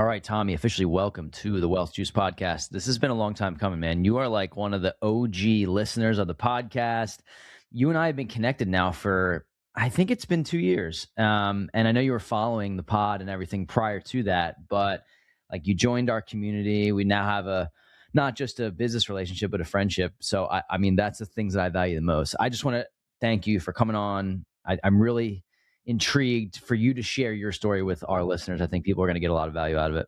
All right, Tommy, officially welcome to the Wealth Juice podcast. This has been a long time coming, man. You are like one of the OG listeners of the podcast. You and I have been connected now for, I think it's been 2 years. And I know you were following the pod and everything prior to that, but like you joined our community. We now have not just a business relationship, but a friendship. So, I mean, that's the things that I value the most. I just want to thank you for coming on. I'm really intrigued for you to share your story with our listeners. I think people are going to get a lot of value out of it.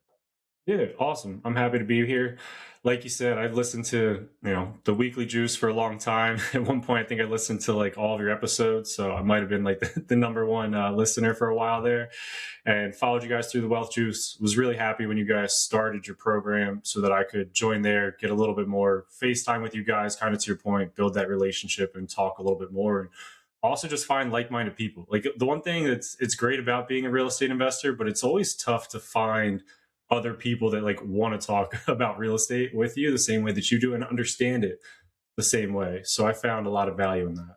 Yeah, awesome. I'm happy to be here. Like you said, I've listened to, the Weekly Juice for a long time. At one point, I think I listened to like all of your episodes. So I might have been like the number one listener for a while there, and followed you guys through the Wealth Juice. Was really happy when you guys started your program so that I could join there, get a little bit more FaceTime with you guys, kind of to your point, build that relationship and talk a little bit more. And also just find like-minded people. Like the one thing it's great about being a real estate investor, but it's always tough to find other people that like want to talk about real estate with you the same way that you do and understand it the same way. So I found a lot of value in that.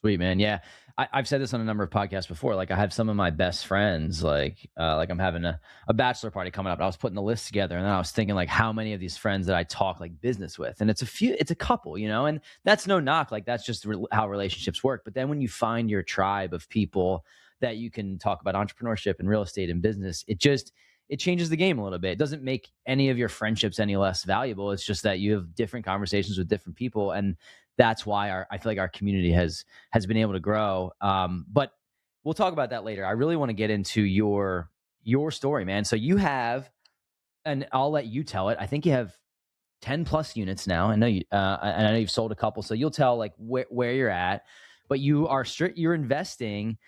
Sweet, man. Yeah. I've said this on a number of podcasts before. Like I have some of my best friends, like I'm having a bachelor party coming up. I was putting the list together and then I was thinking like how many of these friends that I talk like business with. And it's a couple, and that's no knock. Like that's just how relationships work. But then when you find your tribe of people that you can talk about entrepreneurship and real estate and business, it changes the game a little bit. It doesn't make any of your friendships any less valuable. It's just that you have different conversations with different people. And that's why I feel like our community has been able to grow. But we'll talk about that later. I really want to get into your story, man. So you have, and I'll let you tell it. I think you have 10 plus units now. I know you, and I know you've sold a couple. So you'll tell like where you're at, but you're investing.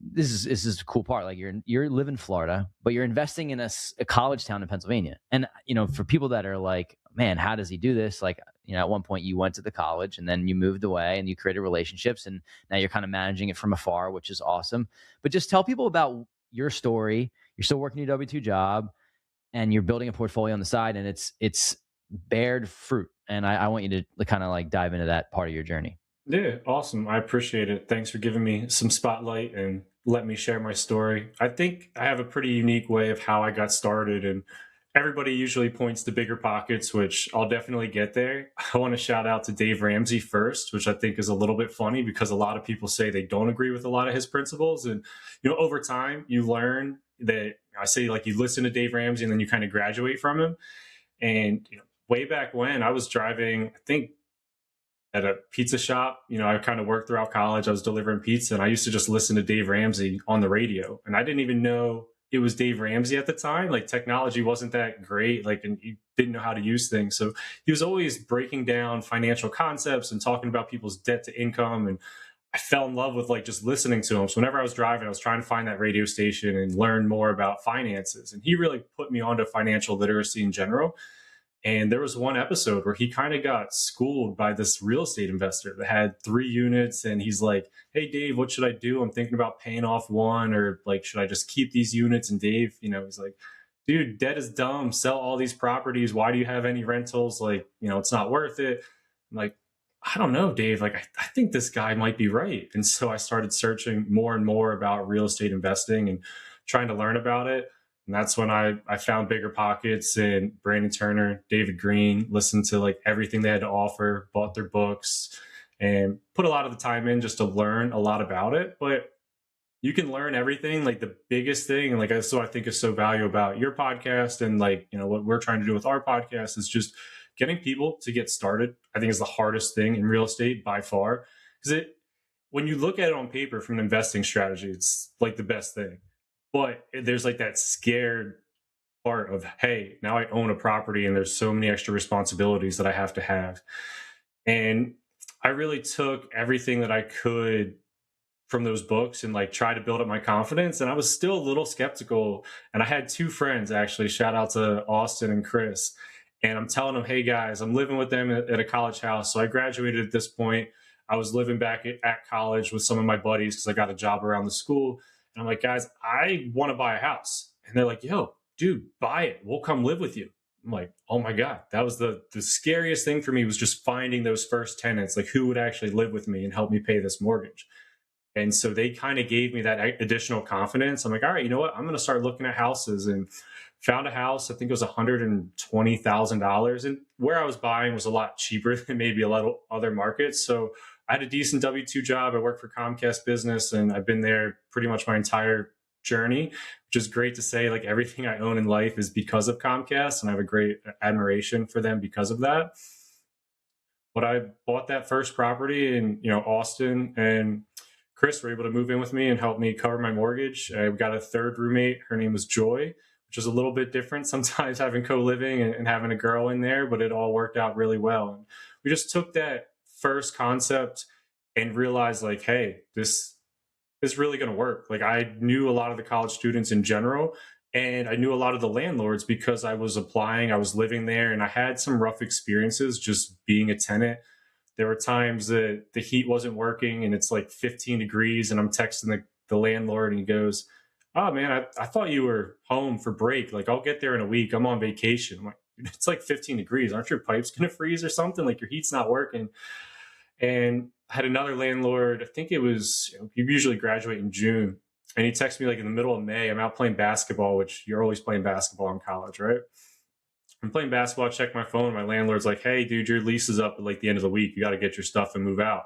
This is a cool part. Like you live in Florida, but you're investing in a college town in Pennsylvania. And for people that are like, man, how does he do this? Like, at one point you went to the college and then you moved away and you created relationships and now you're kind of managing it from afar, which is awesome. But just tell people about your story. You're still working your W-2 job and you're building a portfolio on the side, and it's bared fruit. And I want you to kind of like dive into that part of your journey. Yeah, awesome. I appreciate it. Thanks for giving me some spotlight and let me share my story. I think I have a pretty unique way of how I got started, and everybody usually points to bigger pockets, which I'll definitely get there. I want to shout out to Dave Ramsey first, which I think is a little bit funny because a lot of people say they don't agree with a lot of his principles. And, over time you learn that I say like you listen to Dave Ramsey and then you kind of graduate from him. And, way back when I was driving, I think at a pizza shop. I kind of worked throughout college. I was delivering pizza and I used to just listen to Dave Ramsey on the radio. And I didn't even know it was Dave Ramsey at the time. Like technology wasn't that great. Like, and you didn't know how to use things. So he was always breaking down financial concepts and talking about people's debt to income. And I fell in love with like just listening to him. So whenever I was driving, I was trying to find that radio station and learn more about finances. And he really put me onto financial literacy in general. And there was one episode where he kind of got schooled by this real estate investor that had 3 units. And he's like, "Hey, Dave, what should I do? I'm thinking about paying off one, or like, should I just keep these units?" And Dave, he's like, "Dude, debt is dumb. Sell all these properties. Why do you have any rentals? Like, it's not worth it." I'm like, "I don't know, Dave. Like, I think this guy might be right." And so I started searching more and more about real estate investing and trying to learn about it. And that's when I found Bigger Pockets and Brandon Turner, David Green, listened to like everything they had to offer, bought their books, and put a lot of the time in just to learn a lot about it. But you can learn everything. Like the biggest thing, and like that's what I think is so valuable about your podcast and like, what we're trying to do with our podcast is just getting people to get started. I think is the hardest thing in real estate by far. Because when you look at it on paper from an investing strategy, it's like the best thing. But there's like that scared part of, hey, now I own a property and there's so many extra responsibilities that I have to have. And I really took everything that I could from those books and like try to build up my confidence. And I was still a little skeptical. And I had 2 friends actually, shout out to Austin and Chris. And I'm telling them, "Hey guys, I'm living with them at a college house." So I graduated at this point. I was living back at college with some of my buddies because I got a job around the school. And I'm like, "Guys, I want to buy a house." And they're like, "Yo, dude, buy it. We'll come live with you." I'm like, oh my God, that was the scariest thing for me, was just finding those first tenants, like who would actually live with me and help me pay this mortgage. And so they kind of gave me that additional confidence. I'm like, all right, you know what? I'm going to start looking at houses, and found a house. I think it was $120,000. And where I was buying was a lot cheaper than maybe a lot of other markets. So I had a decent W-2 job. I worked for Comcast Business, and I've been there pretty much my entire journey, which is great to say. Like, everything I own in life is because of Comcast, and I have a great admiration for them because of that. But I bought that first property in, Austin, and Chris were able to move in with me and help me cover my mortgage. I got a third roommate. Her name was Joy, which is a little bit different sometimes having co-living and having a girl in there, but it all worked out really well. And we just took that first concept and realized, like, hey, this is really going to work. Like, I knew a lot of the college students in general, and I knew a lot of the landlords because I was applying, I was living there, and I had some rough experiences just being a tenant. There were times that the heat wasn't working and it's like 15 degrees, and I'm texting the landlord, and he goes, "Oh man, I thought you were home for break. Like, I'll get there in a week. I'm on vacation." I'm like, "It's like 15 degrees. Aren't your pipes going to freeze or something? Like, your heat's not working." And I had another landlord, I think it was, you usually graduate in June. And he texted me like in the middle of May. I'm out playing basketball, which you're always playing basketball in college, right? I'm playing basketball, I check my phone. My landlord's like, "Hey, dude, your lease is up at like the end of the week. You got to get your stuff and move out."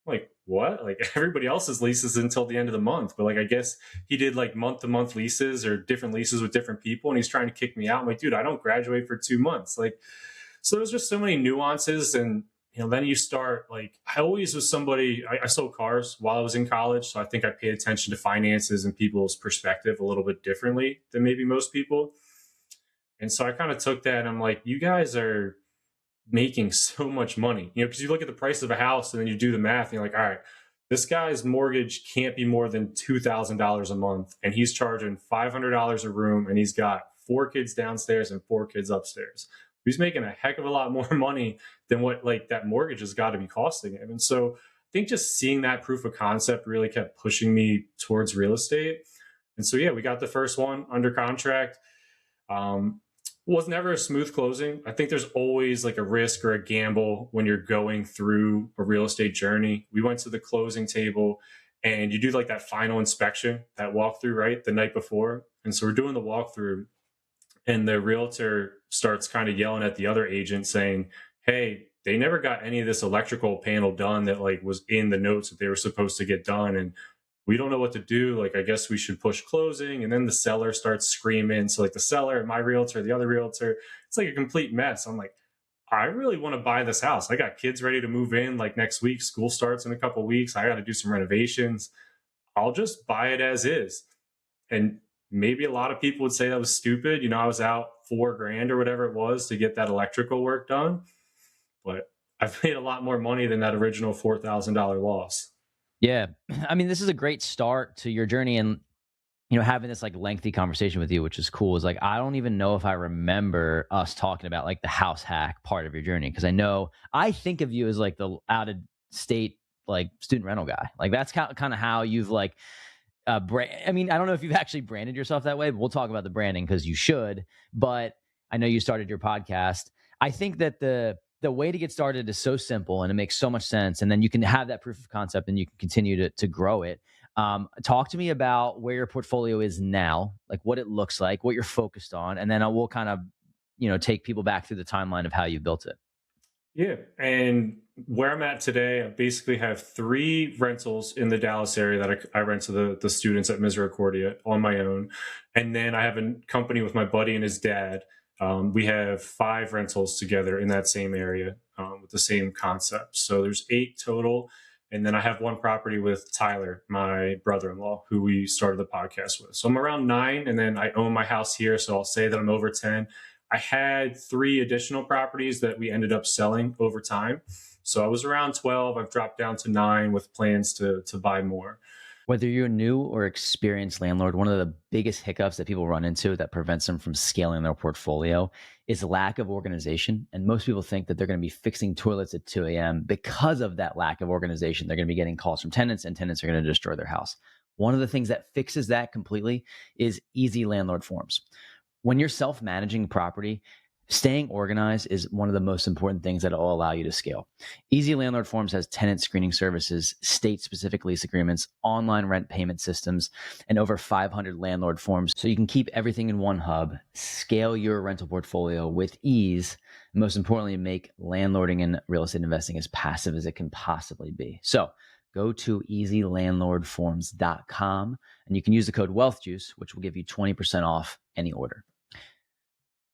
I'm like, "What?" Like, everybody else's leases until the end of the month. But like, I guess he did like month to month leases or different leases with different people. And he's trying to kick me out. I'm like, "Dude, I don't graduate for 2 months." Like, so there's just so many nuances. And, then you start, like, I always was somebody, I sold cars while I was in college. So I think I paid attention to finances and people's perspective a little bit differently than maybe most people. And so I kind of took that, and I'm like, you guys are making so much money, because you look at the price of a house and then you do the math and you're like, all right, this guy's mortgage can't be more than $2,000 a month. And he's charging $500 a room, and he's got 4 kids downstairs and 4 kids upstairs. He's making a heck of a lot more money than what like that mortgage has got to be costing him. And so I think just seeing that proof of concept really kept pushing me towards real estate. And so, yeah, we got the first one under contract. Was never a smooth closing. I think there's always like a risk or a gamble when you're going through a real estate journey. We went to the closing table, and you do like that final inspection, that walkthrough, right, the night before. And so we're doing the walkthrough, and the realtor starts kind of yelling at the other agent saying, "Hey, they never got any of this electrical panel done that like was in the notes that they were supposed to get done. And we don't know what to do. Like, I guess we should push closing." And then the seller starts screaming. So like the seller, my realtor, the other realtor, it's like a complete mess. I'm like, I really want to buy this house. I got kids ready to move in like next week. School starts in a couple of weeks. I got to do some renovations. I'll just buy it as is. And maybe a lot of people would say that was stupid. I was out $4,000 or whatever it was to get that electrical work done. But I've made a lot more money than that original $4,000 loss. Yeah. I mean, this is a great start to your journey, and, having this like lengthy conversation with you, which is cool, is like, I don't even know if I remember us talking about like the house hack part of your journey. Cause I think of you as like the out of state, like student rental guy. Like, that's kind of how you've like, I mean, I don't know if you've actually branded yourself that way, but we'll talk about the branding because you should. But I know you started your podcast. I think that the way to get started is so simple, and it makes so much sense. And then you can have that proof of concept, and you can continue to grow it. Talk to me about where your portfolio is now, like what it looks like, what you're focused on, and then we'll kind of, take people back through the timeline of how you built it. Yeah. And where I'm at today, I basically have 3 rentals in the Dallas area that I rent to the students at Misericordia on my own. And then I have a company with my buddy and his dad. We have 5 rentals together in that same area with the same concept. So there's 8 total. And then I have 1 property with Tyler, my brother-in-law, who we started the podcast with. So I'm around 9, and then I own my house here. So I'll say that I'm over 10. I had 3 additional properties that we ended up selling over time. So I was around 12. I've dropped down to 9 with plans to buy more. Whether you're a new or experienced landlord, one of the biggest hiccups that people run into that prevents them from scaling their portfolio is lack of organization. And most people think that they're going to be fixing toilets at 2 a.m. Because of that lack of organization. They're going to be getting calls from tenants, and tenants are going to destroy their house. One of the things that fixes that completely is easy landlord forms. When you're self-managing property, Staying organized is one of the most important things that will allow you to scale. Easy Landlord Forms has tenant screening services, state-specific lease agreements, online rent payment systems, and over 500 landlord forms. So you can keep everything in one hub, scale your rental portfolio with ease, and most importantly, make landlording and real estate investing as passive as it can possibly be. So go to easylandlordforms.com and you can use the code WealthJuice, which will give you 20% off any order.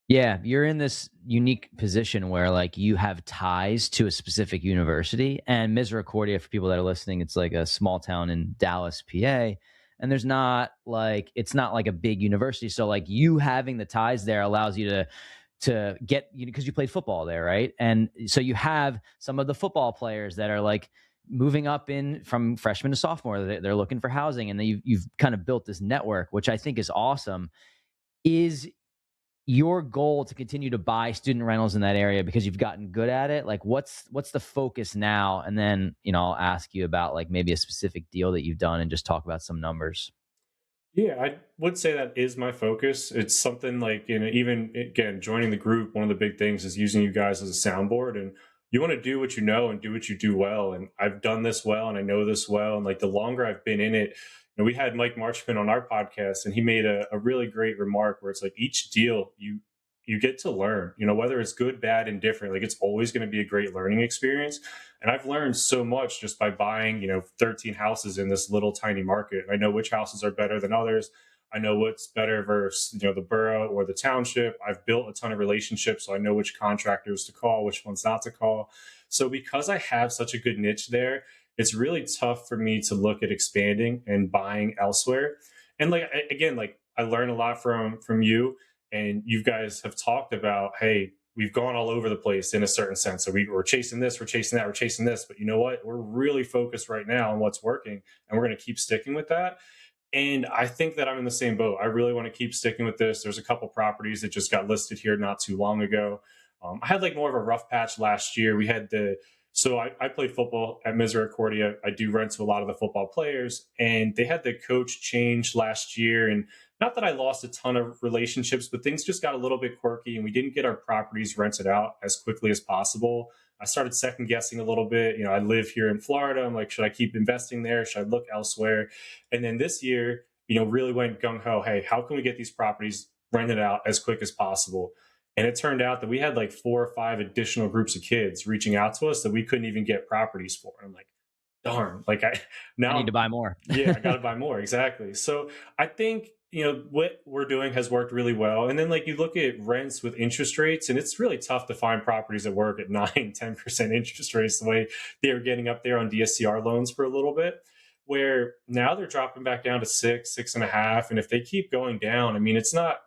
Yeah, you're in this unique position where like you have ties to a specific university, and Misericordia, for people that are listening, it's like a small town in Dallas, PA, and it's not like a big university. So like you having the ties there allows you to get, because you played football there, right? And so you have some of the football players that are like moving up in from freshman to sophomore. They're looking for housing, and then you've kind of built this network, which I think is awesome. Is your goal to continue to buy student rentals in that area because you've gotten good at it? Like what's the focus now? And then, I'll ask you about like maybe a specific deal that you've done and just talk about some numbers. Yeah, I would say that is my focus. It's something like, even again, joining the group, one of the big things is using you guys as a soundboard. And you want to do what you know and do what you do well. And I've done this well and I know this well. And like the longer I've been in it, we had Mike Marchman on our podcast, and he made a really great remark where it's like each deal you get to learn, whether it's good, bad, and different. Like it's always going to be a great learning experience. And I've learned so much just by buying, 13 houses in this little tiny market. I know which houses are better than others. I know what's better versus, the borough or the township. I've built a ton of relationships, so I know which contractors to call, which ones not to call. So because I have such a good niche there, it's really tough for me to look at expanding and buying elsewhere. And like, again, like I learned a lot from you, and you guys have talked about, hey, we've gone all over the place in a certain sense. So we're chasing this, we're chasing that, we're chasing this. But you know what? We're really focused right now on what's working, and we're going to keep sticking with that. And I think that I'm in the same boat. I really want to keep sticking with this. There's a couple properties that just got listed here not too long ago. I had like more of a rough patch last year. We had So I played football at Misericordia. I do rent to a lot of the football players, and they had the coach change last year. And not that I lost a ton of relationships, but things just got a little bit quirky, and we didn't get our properties rented out as quickly as possible. I started second guessing a little bit. I live here in Florida. I'm like, should I keep investing there? Should I look elsewhere? And then this year, really went gung ho. Hey, how can we get these properties rented out as quick as possible? And it turned out that we had like 4 or 5 additional groups of kids reaching out to us that we couldn't even get properties for. And I'm like, darn, like I need to buy more. Yeah, I got to buy more. Exactly. So I think, what we're doing has worked really well. And then like you look at rents with interest rates, and it's really tough to find properties that work at 9-10% interest rates the way they were getting up there on DSCR loans for a little bit, where now they're dropping back down to 6.5. And if they keep going down, I mean, it's not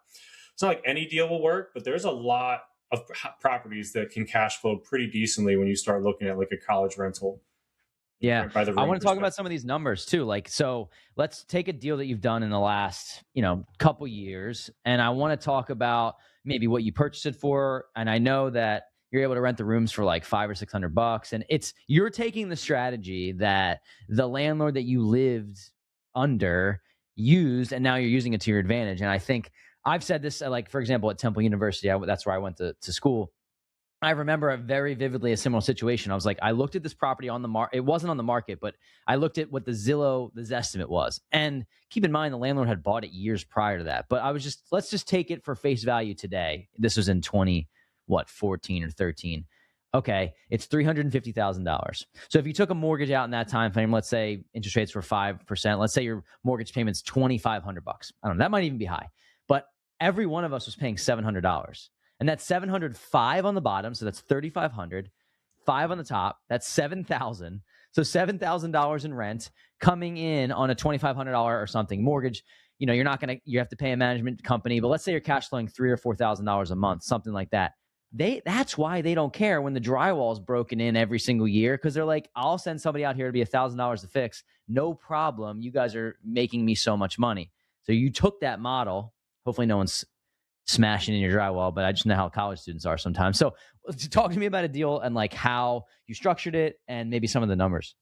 like any deal will work, but there's a lot of properties that can cash flow pretty decently when you start looking at like a college rental. Yeah. I want to talk about some of these numbers too. Like, so let's take a deal that you've done in the last, couple years. And I want to talk about maybe what you purchased it for. And I know that you're able to rent the rooms for like $500 or $600. And you're taking the strategy that the landlord that you lived under used, and now you're using it to your advantage. And I think I've said this, like, for example, at Temple University, that's where I went to school. I remember very vividly a similar situation. I was like, I looked at this property on the market. It wasn't on the market, but I looked at what the Zestimate was. And keep in mind, the landlord had bought it years prior to that. But let's just take it for face value today. This was in 14 or 13. Okay, it's $350,000. So if you took a mortgage out in that time frame, let's say interest rates were 5%. Let's say your mortgage payment's $2,500. I don't know, that might even be high. But every one of us was paying $700. And that's 705 on the bottom, so that's 3,500. 5 on the top, that's 7,000. So $7,000 in rent coming in on a $2,500 or something mortgage. You have to pay a management company, but let's say you're cash flowing $3,000 or $4,000 a month, something like that. That's why they don't care when the drywall is broken in every single year, because they're like, I'll send somebody out here to be $1,000 to fix. No problem. You guys are making me so much money. So you took that model. Hopefully no one's smashing in your drywall, but I just know how college students are sometimes. So talk to me about a deal and like how you structured it and maybe some of the numbers.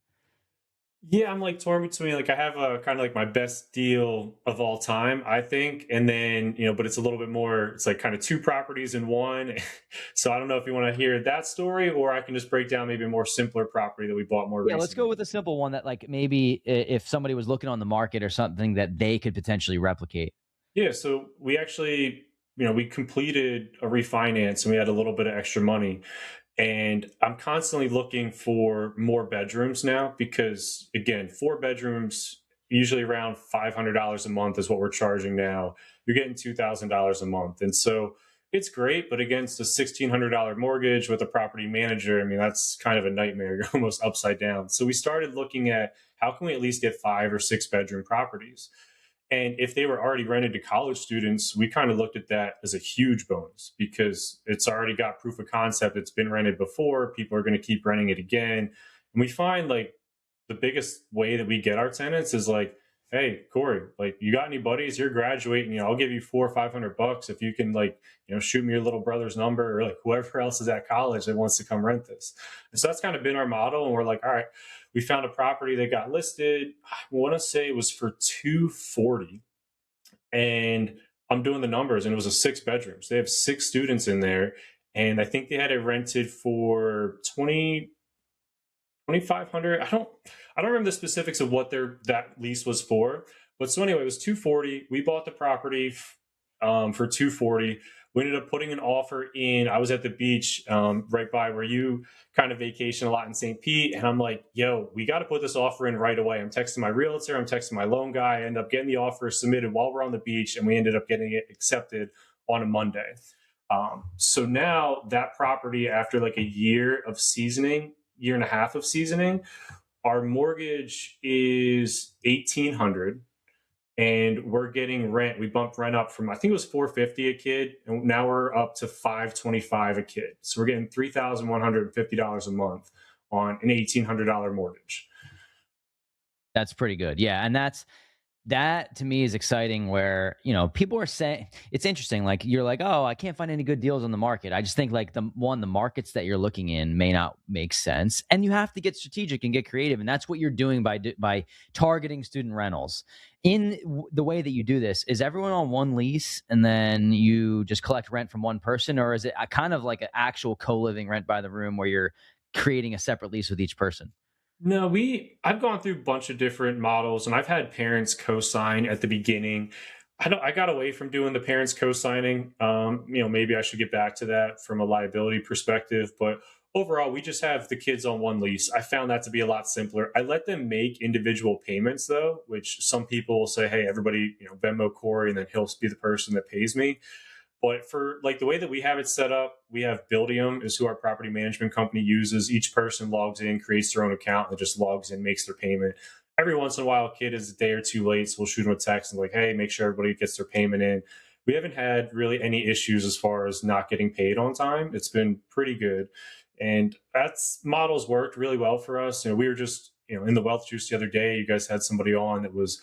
Yeah, I'm like torn between like I have a kind of like my best deal of all time, I think, and then but it's a little bit more. It's like kind of two properties in one. So I don't know if you want to hear that story, or I can just break down maybe a more simpler property that we bought more Yeah, let's go recently. with a simple one that like maybe if somebody was looking on the market or something that they could potentially replicate. Yeah, so we actually, we completed a refinance and we had a little bit of extra money. And I'm constantly looking for more bedrooms now because, again, four bedrooms, usually around $500 a month is what we're charging now. You're getting $2,000 a month. And so it's great, but against a $1,600 mortgage with a property manager, I mean, that's kind of a nightmare. You're almost upside down. So we started looking at how can we at least get 5 or 6 bedroom properties? And if they were already rented to college students, we kind of looked at that as a huge bonus because it's already got proof of concept. It's been rented before. People are going to keep renting it again. And we find like the biggest way that we get our tenants is like, hey, Corey, like you got any buddies? You're graduating, I'll give you 400 or 500 bucks if you can like, shoot me your little brother's number or like whoever else is at college that wants to come rent this. And so that's kind of been our model. And we're like, all right, we found a property that got listed. I want to say it was for 240, and I'm doing the numbers, and it was a 6 bedrooms. They have 6 students in there, and I think they had it rented for 2,500. I don't remember the specifics of what their that lease was for, but so anyway, it was 240. We bought the property for 240. We ended up putting an offer in. I was at the beach right by where you kind of vacation a lot in St. Pete, and I'm like, "Yo, we got to put this offer in right away." I'm texting my realtor. I'm texting my loan guy. I end up getting the offer submitted while we're on the beach, and we ended up getting it accepted on a Monday. So now that property, after like a year of seasoning, year and a half of seasoning, our mortgage is 1,800, and we're getting rent. We bumped rent up from I think it was 450 a kid, and now we're up to 525 a kid. So we're getting $3,150 a month on an $1,800 mortgage. That's pretty good. Yeah, and that to me is exciting where people are saying it's interesting, like you're like, oh, I can't find any good deals on the market. I just think like the markets that you're looking in may not make sense, and you have to get strategic and get creative, and that's what you're doing by targeting student rentals. The way that you do this, is everyone on one lease and then you just collect rent from one person, or is it a kind of like an actual co-living rent by the room where you're creating a separate lease with each person? No, I've gone through a bunch of different models, and I've had parents co-sign at the beginning. I got away from doing the parents co-signing. Maybe I should get back to that from a liability perspective, but overall, we just have the kids on one lease. I found that to be a lot simpler. I let them make individual payments though, which some people will say, "Hey, everybody, Venmo Corey, and then he'll be the person that pays me." But for like the way that we have it set up, we have Buildium is who our property management company uses. Each person logs in, creates their own account, and just logs in, makes their payment. Every once in a while, a kid is a day or two late, so we'll shoot them a text and like, hey, make sure everybody gets their payment in. We haven't had really any issues as far as not getting paid on time. It's been pretty good. And that's models worked really well for us. We were just, in the wealth juice the other day, you guys had somebody on that was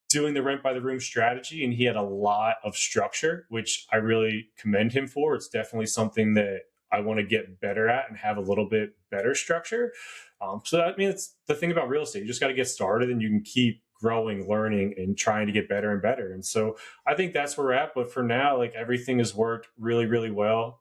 doing the rent by the room strategy, and he had a lot of structure, which I really commend him for. It's definitely something that I want to get better at and have a little bit better structure. It's the thing about real estate. You just got to get started, and you can keep growing, learning, and trying to get better and better. And so I think that's where we're at. But for now, like everything has worked really, really well.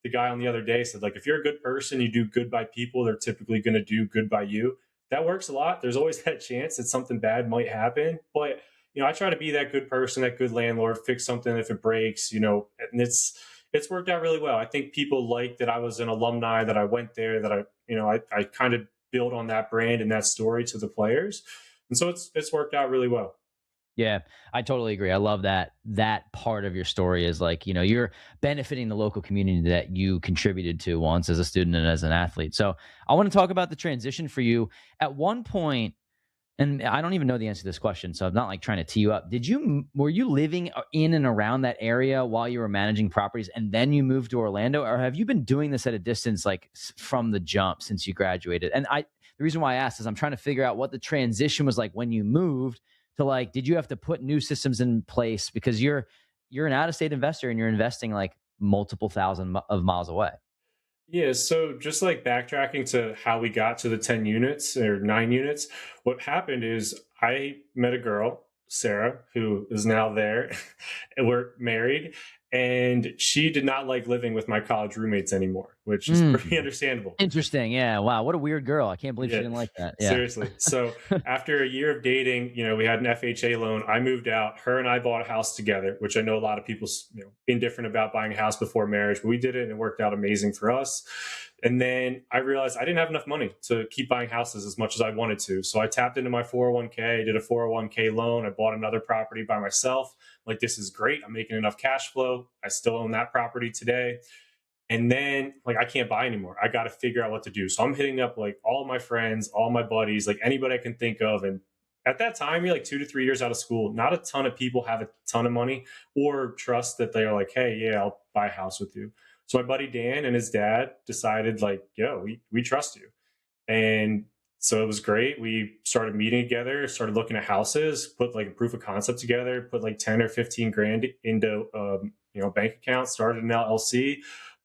The guy on the other day said, like, if you're a good person, you do good by people, they're typically going to do good by you. That works a lot. There's always that chance that something bad might happen, but I try to be that good person, that good landlord, fix something if it breaks, and it's worked out really well. I think people like that I was an alumni, that I went there, that I kind of built on that brand and that story to the players, and so it's worked out really well. Yeah, I totally agree. I love that part of your story is like, you're benefiting the local community that you contributed to once as a student and as an athlete. So I want to talk about the transition for you. At one point, and I don't even know the answer to this question, so I'm not like trying to tee you up. Were you living in and around that area while you were managing properties, and then you moved to Orlando, or have you been doing this at a distance, like from the jump since you graduated? The reason why I asked is I'm trying to figure out what the transition was like when you moved to, like, did you have to put new systems in place because you're an out of state investor and you're investing like multiple thousand of miles away? Yeah, so just like backtracking to how we got to the 10 units or 9 units, what happened is I met a girl, Sarah, who is now there, and we're married. And she did not like living with my college roommates anymore, which is pretty Mm, understandable. interesting. Yeah. Wow. What a weird girl. I can't believe she Yeah, didn't like that. Yeah. seriously. So after a year of dating, we had an FHA loan. I moved out. Her and I bought a house together, which I know a lot of people, indifferent about buying a house before marriage, but we did it and it worked out amazing for us. And then I realized I didn't have enough money to keep buying houses as much as I wanted to. So I tapped into my 401k, did a 401k loan. I bought another property by myself. Like, this is great. I'm making enough cash flow. I still own that property today. And then, like, I can't buy anymore. I got to figure out what to do. So I'm hitting up like all my friends, all my buddies, like anybody I can think of. And at that time, you're like 2 to 3 years out of school. Not a ton of people have a ton of money or trust that they're like, hey, yeah, I'll buy a house with you. So my buddy Dan and his dad decided, like, yo, we trust you. And so it was great. We started meeting together, started looking at houses, put like a proof of concept together, put like 10 or 15 grand into bank account, started an LLC,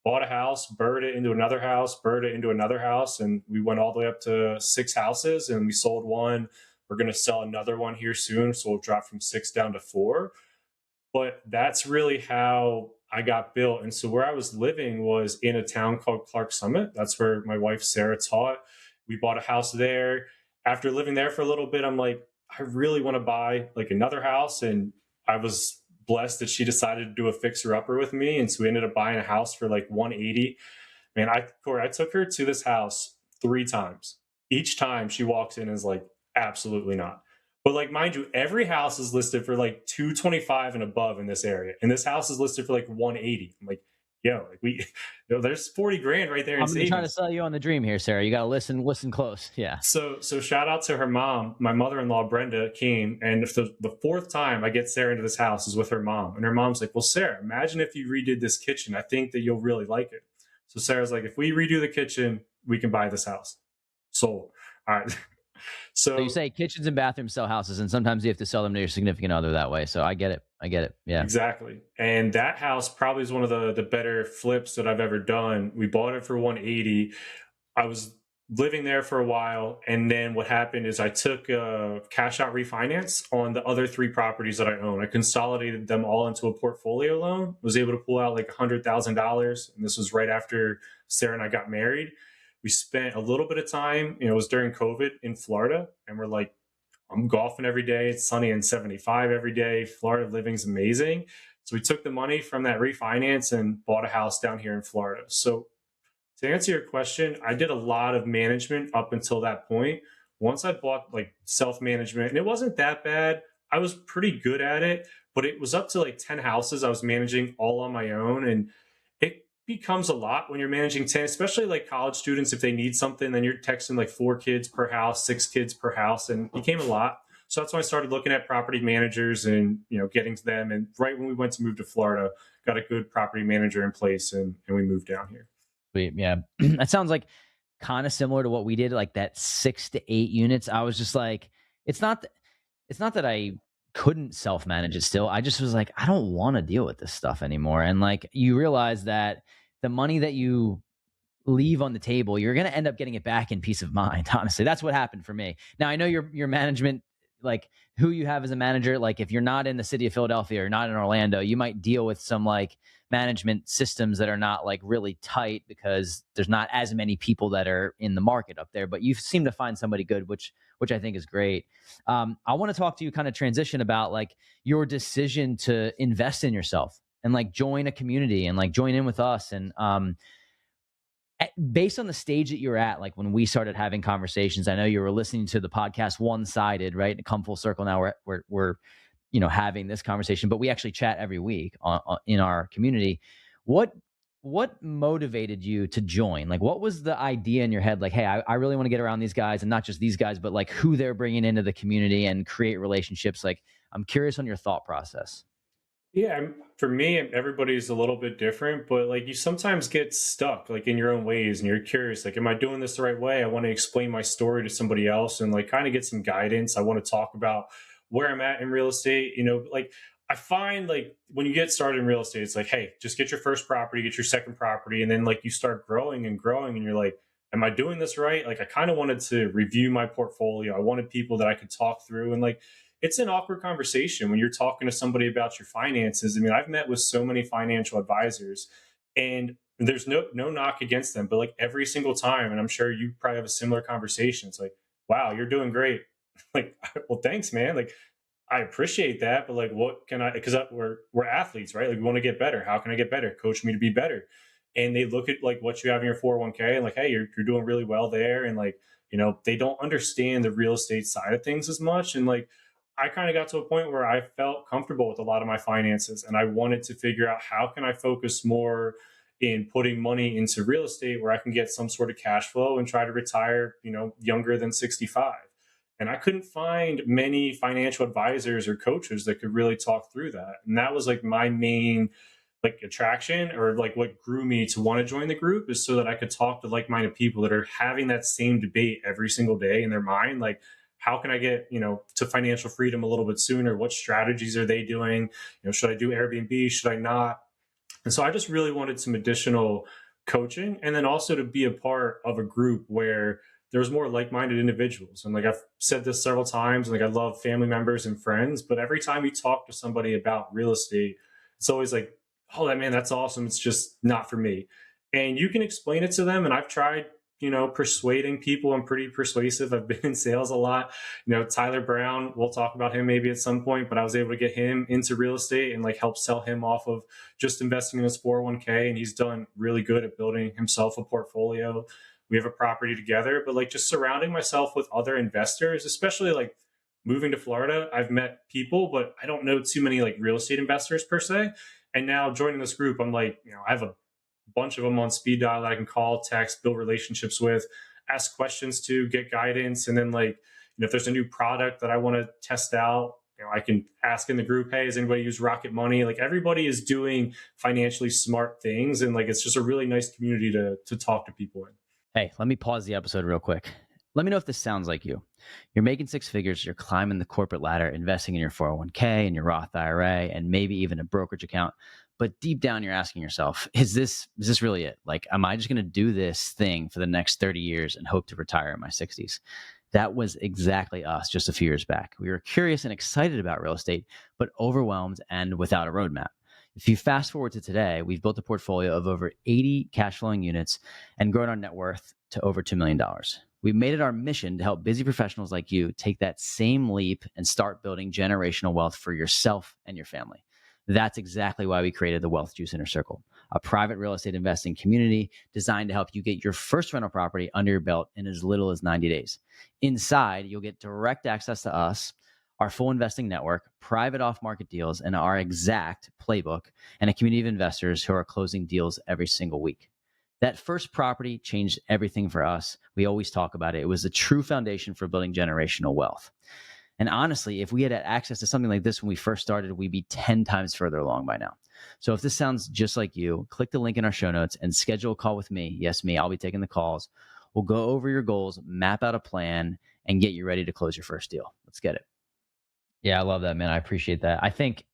bought a house, bird it into another house, bird it into another house, and we went all the way up to 6 houses, and we sold one. We're going to sell another one here soon, so we'll drop from 6 down to 4. But that's really how I got built. And so where I was living was in a town called Clark Summit. That's where my wife Sarah taught. We bought a house there. After living there for a little bit, I'm like, I really want to buy like another house. And I was blessed that she decided to do a fixer upper with me. And so we ended up buying a house for like 180. Man, Corey, I took her to this house 3 times. Each time she walks in and is like, absolutely not. But like, mind you, every house is listed for like 225 and above in this area. And this house is listed for like 180. I'm like, yo, like there's 40 grand right there in I'm gonna be trying to savings. sell you on the dream here, Sarah. You gotta listen close. Yeah. So shout out to her mom. My mother-in-law Brenda came, and the fourth time I get Sarah into this house is with her mom, and her mom's like, "Well, Sarah, imagine if you redid this kitchen. I think that you'll really like it." So Sarah's like, "If we redo the kitchen, we can buy this house." Sold. All right. So you So say kitchens and bathrooms sell houses, and sometimes you have to sell them to your significant other that way. So I get it. I get it. Yeah. exactly. And that house probably is one of the better flips that I've ever done. We bought it for 180. I was living there for a while, and then what happened is I took a cash out refinance on the other 3 properties that I own. I consolidated them all into a portfolio loan, was able to pull out like $100,000, and this was right after Sarah and I got married. We spent a little bit of time, it was during COVID in Florida, and we're like, I'm golfing every day. It's sunny and 75 every day. Florida living's amazing. So we took the money from that refinance and bought a house down here in Florida. So to answer your question, I did a lot of management up until that point. Once I bought like self management, and it wasn't that bad, I was pretty good at it, but it was up to like 10 houses I was managing all on my own. And it becomes a lot when you're managing 10, especially like college students. If they need something, then you're texting like 4 kids per house, 6 kids per house, and it became a lot. So that's when I started looking at property managers and getting to them. And right when we went to move to Florida, got a good property manager in place, and we moved down here. Sweet. Yeah. That sounds like kind of similar to what we did, like that 6 to 8 units. I was just like, it's not, it's not that I couldn't self manage it still. I just was like, I don't want to deal with this stuff anymore. And like, you realize that the money that you leave on the table, you're going to end up getting it back in peace of mind. Honestly, that's what happened for me. Now I know your management, like who you have as a manager, like if you're not in the city of Philadelphia or not in Orlando, you might deal with some like management systems that are not like really tight because there's not as many people that are in the market up there, but you seem to find somebody good, which I think is great. I want to talk to you kind of transition about like your decision to invest in yourself and like join a community and like join in with us. And based on the stage that you're at, like when we started having conversations, I know you were listening to the podcast One Sided, right? And come full circle now, we're having this conversation, but we actually chat every week in our community. What motivated you to join? Like, what was the idea in your head? Like, hey, I really want to get around these guys, and not just these guys, but like who they're bringing into the community and create relationships. Like, I'm curious on your thought process. Yeah, for me, everybody's a little bit different, but like you sometimes get stuck like in your own ways and you're curious, like, am I doing this the right way? I want to explain my story to somebody else and like kind of get some guidance. I want to talk about where I'm at in real estate. Like I find like when you get started in real estate, it's like, hey, just get your first property, get your second property, and then like you start growing and growing, and you're like, am I doing this right? Like I kind of wanted to review my portfolio. I wanted people that I could talk through, and like it's an awkward conversation when you're talking to somebody about your finances. I mean, I've met with so many financial advisors, and there's no knock against them, but like every single time, and I'm sure you probably have a similar conversation. It's like, wow, you're doing great. Like, well, thanks, man. Like I appreciate that, but like, what can I? Because we're athletes, right? Like, we want to get better. How can I get better? Coach me to be better. And they look at like what you have in your 401k and like, hey, you're doing really well there. And like, they don't understand the real estate side of things as much. And like, I kind of got to a point where I felt comfortable with a lot of my finances, and I wanted to figure out how can I focus more in putting money into real estate where I can get some sort of cash flow and try to retire, younger than 65. And I couldn't find many financial advisors or coaches that could really talk through that. And that was like my main like attraction, or like what grew me to want to join the group, is so that I could talk to like-minded people that are having that same debate every single day in their mind. Like, how can I get, to financial freedom a little bit sooner? What strategies are they doing? Should I do Airbnb? Should I not? And so I just really wanted some additional coaching, and then also to be a part of a group where there's more like-minded individuals. And like I've said this several times, like I love family members and friends, but every time you talk to somebody about real estate, it's always like, oh, that man, that's awesome. It's just not for me. And you can explain it to them. And I've tried, persuading people. I'm pretty persuasive. I've been in sales a lot. Tyler Brown, we'll talk about him maybe at some point, but I was able to get him into real estate and like help sell him off of just investing in his 401k. And he's done really good at building himself a portfolio. We have a property together, but like just surrounding myself with other investors, especially like moving to Florida, I've met people, but I don't know too many like real estate investors per se. And now joining this group, I'm like, I have a bunch of them on speed dial that I can call, text, build relationships with, ask questions to, get guidance. And then like, if there's a new product that I want to test out, I can ask in the group, hey, has anybody used Rocket Money? Like everybody is doing financially smart things. And like, it's just a really nice community to talk to people in. Hey, let me pause the episode real quick. Let me know if this sounds like you. You're making six figures, you're climbing the corporate ladder, investing in your 401k and your Roth IRA, and maybe even a brokerage account. But deep down, you're asking yourself, is this really it? Like, am I just going to do this thing for the next 30 years and hope to retire in my 60s? That was exactly us just a few years back. We were curious and excited about real estate, but overwhelmed and without a roadmap. If you fast forward to today, we've built a portfolio of over 80 cash flowing units and grown our net worth to over $2 million. We've made it our mission to help busy professionals like you take that same leap and start building generational wealth for yourself and your family. That's exactly why we created the Wealth Juice Inner Circle, a private real estate investing community designed to help you get your first rental property under your belt in as little as 90 days. Inside, you'll get direct access to us, our full investing network, private off-market deals, and our exact playbook, and a community of investors who are closing deals every single week. That first property changed everything for us. We always talk about it. It was the true foundation for building generational wealth. And honestly, if we had access to something like this when we first started, we'd be 10 times further along by now. So if this sounds just like you, click the link in our show notes and schedule a call with me. Yes, me. I'll be taking the calls. We'll go over your goals, map out a plan, and get you ready to close your first deal. Let's get it. Yeah, I love that, man. I appreciate that. I think,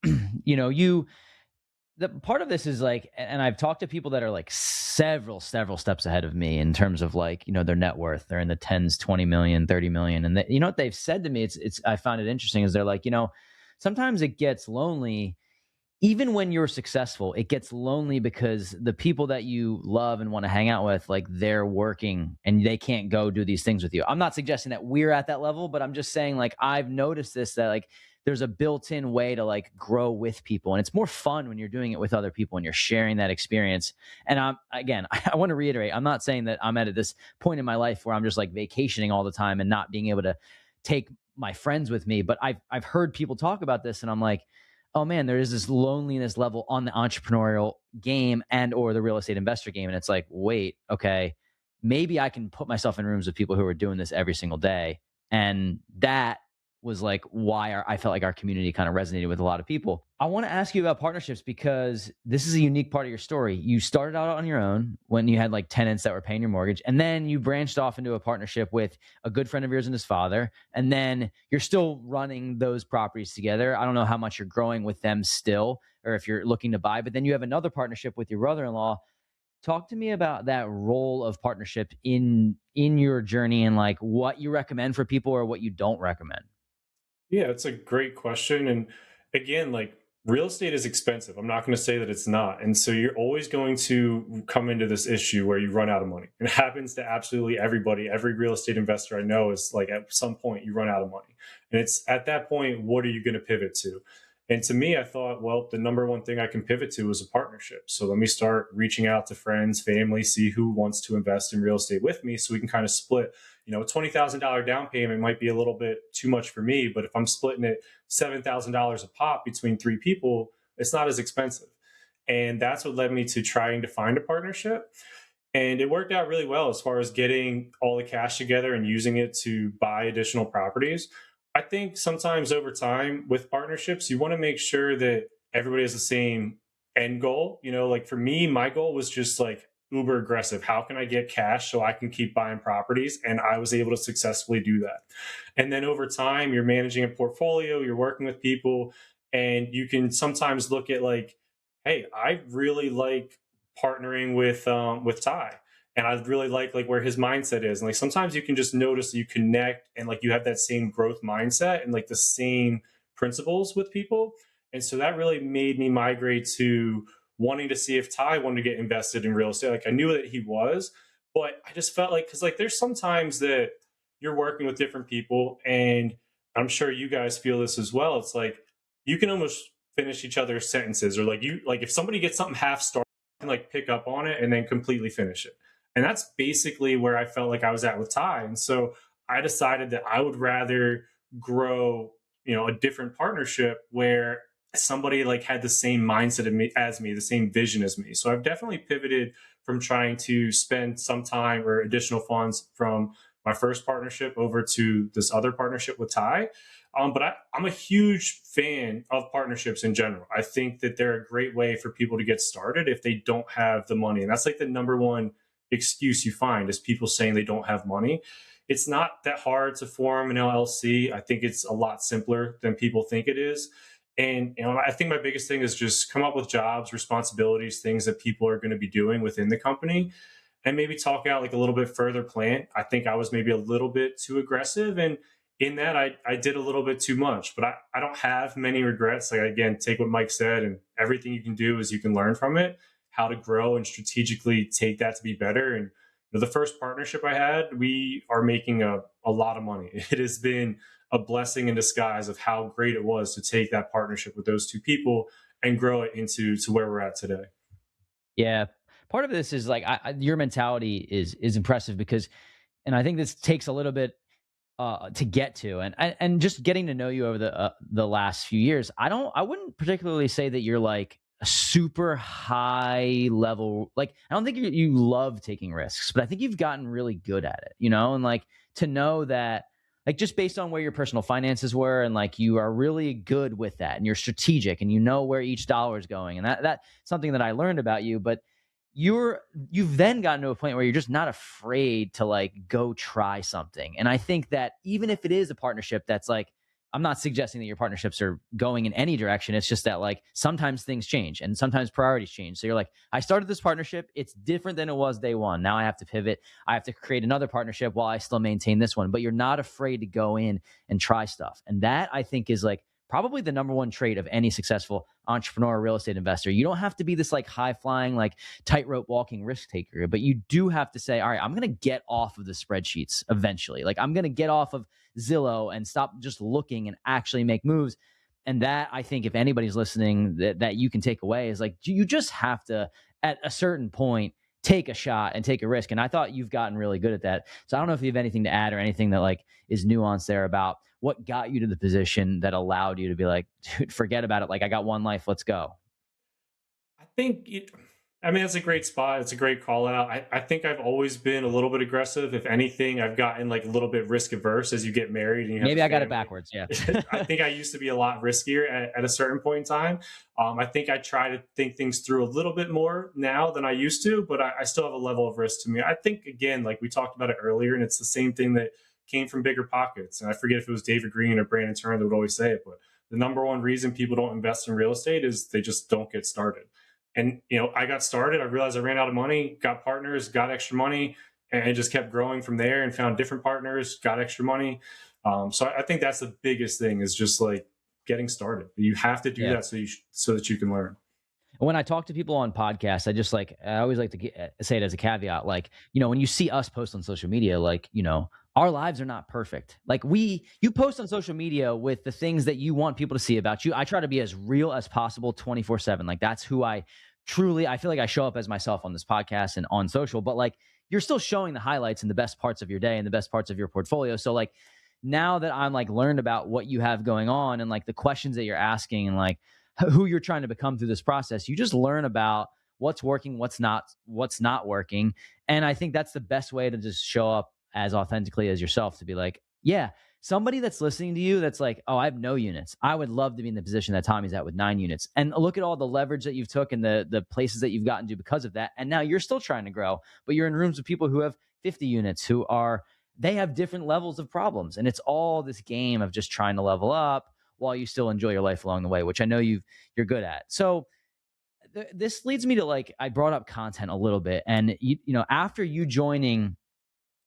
the part of this is like, and I've talked to people that are like several steps ahead of me in terms of like, their net worth. They're in the tens, 20 million, 30 million. And what they've said to me, I found it interesting is they're like, sometimes it gets lonely. Even when you're successful, it gets lonely because the people that you love and want to hang out with, like they're working and they can't go do these things with you. I'm not suggesting that we're at that level, but I'm just saying like, I've noticed this, that like, there's a built-in way to like grow with people. And it's more fun when you're doing it with other people and you're sharing that experience. And I want to reiterate, I'm not saying that I'm at this point in my life where I'm just like vacationing all the time and not being able to take my friends with me. But I've heard people talk about this and I'm like, oh man, there is this loneliness level on the entrepreneurial game and or the real estate investor game. And it's like, wait, okay, maybe I can put myself in rooms with people who are doing this every single day. And that was like why I felt like our community kind of resonated with a lot of people. I want to ask you about partnerships because this is a unique part of your story. You started out on your own when you had like tenants that were paying your mortgage, and then you branched off into a partnership with a good friend of yours and his father, and then you're still running those properties together. I don't know how much you're growing with them still, or if you're looking to buy, but then you have another partnership with your brother-in-law. Talk to me about that role of partnership in your journey and like what you recommend for people or what you don't recommend. Yeah, it's a great question. And again, like real estate is expensive. I'm not going to say that it's not. And so you're always going to come into this issue where you run out of money. It happens to absolutely everybody. Every real estate investor I know is like at some point you run out of money. And it's at that point, what are you going to pivot to? And to me, I thought, well, the number one thing I can pivot to is a partnership. So let me start reaching out to friends, family, see who wants to invest in real estate with me so we can kind of split. A $20,000 down payment might be a little bit too much for me, but if I'm splitting it $7,000 a pop between three people, it's not as expensive. And that's what led me to trying to find a partnership. And it worked out really well as far as getting all the cash together and using it to buy additional properties. I think sometimes over time with partnerships, you want to make sure that everybody has the same end goal. Like for me, my goal was just like uber aggressive. How can I get cash so I can keep buying properties? And I was able to successfully do that. And then over time, you're managing a portfolio, you're working with people, and you can sometimes look at like, hey, I really like partnering with Ty. And I really like where his mindset is. And like sometimes you can just notice you connect and like you have that same growth mindset and like the same principles with people. And so that really made me migrate to wanting to see if Ty wanted to get invested in real estate. Like I knew that he was, but I just felt like because like there's sometimes that you're working with different people, and I'm sure you guys feel this as well. It's like you can almost finish each other's sentences, or like if somebody gets something half started, you can like pick up on it and then completely finish it. And that's basically where I felt like I was at with Ty. And so I decided that I would rather grow, a different partnership where somebody like had the same mindset as me, the same vision as me. So I've definitely pivoted from trying to spend some time or additional funds from my first partnership over to this other partnership with Ty. But I'm a huge fan of partnerships in general. I think that they're a great way for people to get started if they don't have the money. And that's like the number one excuse you find is people saying they don't have money. It's not that hard to form an LLC. I think it's a lot simpler than people think it is. And I think my biggest thing is just come up with jobs, responsibilities, things that people are going to be doing within the company, and maybe talk out like a little bit further plan. I think I was maybe a little bit too aggressive, and in that I did a little bit too much. But I don't have many regrets. Like again, take what Mike said, and everything you can do is you can learn from it, how to grow and strategically take that to be better. And the first partnership I had, we are making a lot of money. It has been a blessing in disguise of how great it was to take that partnership with those two people and grow it into where we're at today. Yeah. Part of this is like your mentality is impressive because, and I think this takes a little bit to get to, and just getting to know you over the last few years. I wouldn't particularly say that you're like a super high level. Like I don't think you love taking risks, but I think you've gotten really good at it. And like to know that. Like just based on where your personal finances were, and like you are really good with that, and you're strategic, and you know where each dollar is going, and that's something that I learned about you. But you've then gotten to a point where you're just not afraid to like go try something. And I think that even if it is a partnership that's like, I'm not suggesting that your partnerships are going in any direction. It's just that like sometimes things change and sometimes priorities change. So you're like, I started this partnership. It's different than it was day one. Now I have to pivot. I have to create another partnership while I still maintain this one. But you're not afraid to go in and try stuff. And that I think is like probably the number one trait of any successful entrepreneur or real estate investor. You don't have to be this like high flying, like tightrope walking risk taker, but you do have to say, all right, I'm going to get off of the spreadsheets eventually. Like I'm going to get off of Zillow and stop just looking and actually make moves. And that I think if anybody's listening that you can take away is like, you just have to, at a certain point, take a shot and take a risk. And I thought you've gotten really good at that. So I don't know if you have anything to add or anything that like is nuanced there about what got you to the position that allowed you to be like, dude, forget about it. Like I got one life, let's go. I think I mean, it's a great spot. It's a great call out. I think I've always been a little bit aggressive. If anything, I've gotten like a little bit risk averse as you get married and you have a Maybe I got it family. backwards. Yeah. I think I used to be a lot riskier at a certain point in time. I think I try to think things through a little bit more now than I used to, but I still have a level of risk to me. I think, again, like we talked about it earlier, and it's the same thing that came from bigger pockets. And I forget if it was David Green or Brandon Turner that would always say it, but the number one reason people don't invest in real estate is they just don't get started. And I got started. I realized I ran out of money, got partners, got extra money, and it just kept growing from there. And found different partners, got extra money. So I think that's the biggest thing is just like getting started. You have to do Yeah. that so that you can learn. When I talk to people on podcasts, I always like to say it as a caveat, like, when you see us post on social media, like, our lives are not perfect. Like you post on social media with the things that you want people to see about you. I try to be as real as possible 24/7. Like that's who I feel like I show up as myself on this podcast and on social, but like you're still showing the highlights and the best parts of your day and the best parts of your portfolio. So like now that I'm like learned about what you have going on and like the questions that you're asking and like who you're trying to become through this process, you just learn about what's working, what's not working. And I think that's the best way to just show up as authentically as yourself, to be like, yeah, somebody that's listening to you that's like, oh, I have no units. I would love to be in the position that Tommy's at with 9 units. And look at all the leverage that you've took and the places that you've gotten to because of that. And now you're still trying to grow, but you're in rooms with people who have 50 units they have different levels of problems. And it's all this game of just trying to level up while you still enjoy your life along the way, which I know you're good at. So this leads me to, like, I brought up content a little bit, and after you joining